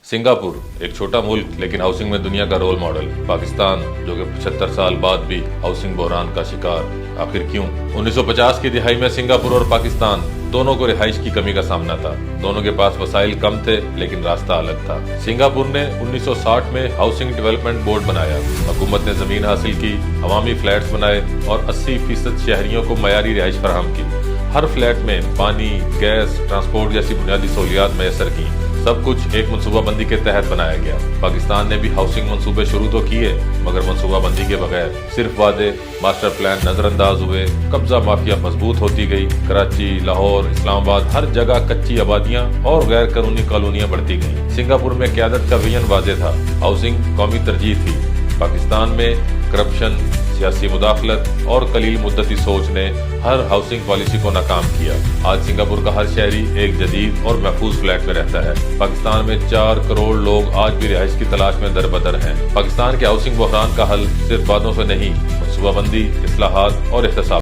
Singapore एक छोटा मुल्क लेकिन हाउसिंग में दुनिया का रोल मॉडल। पाकिस्तान जो कि 75 साल बाद भी हाउसिंग बहरान का शिकार, आखिर क्यों? 1950 की दिहाई में सिंगापुर और पाकिस्तान दोनों को रिहाइश की कमी का सामना था। दोनों के पास वसाइल कम थे लेकिन रास्ता अलग था। सिंगापुर ने 1960 में हाउसिंग डेवलपमेंट बोर्ड बनाया। हुकूमत ने जमीन हासिल की, अवामी फ्लैट्स बनाए और 80% शहरियों को मयारी रिहाइश फराहम की। हर फ्लैट में पानी, गैस, ट्रांसपोर्ट जैसी बुनियादी सहूलियात मैसर की। सब कुछ एक मनसूबाबंदी के तहत बनाया गया। पाकिस्तान ने भी हाउसिंग मंसूबे शुरू तो किए मगर मनसूबाबंदी के बगैर। सिर्फ वादे, मास्टर प्लान नजरअंदाज हुए, कब्जा माफिया मजबूत होती गई। कराची, लाहौर, इस्लामाबाद, हर जगह कच्ची आबादियां और गैर कानूनी कॉलोनियां बढ़ती गईं। सिंगापुर में क़यादत का विजन वाज़ेह था, हाउसिंग कौमी तरजीह थी। पाकिस्तान में करप्शन, सियासी मुदाखलत और कलील मुद्दती सोच ने हर हाउसिंग पॉलिसी को नाकाम किया। आज सिंगापुर का हर शहरी एक जदीद और महफूज फ्लैट में रहता है। पाकिस्तान में 4 करोड़ लोग आज भी रिहाइश की तलाश में दरबदर हैं। पाकिस्तान के हाउसिंग बहरान का हल सिर्फ बातों से नहीं, मनसूबाबंदी, इस्लाहात और एहतसाब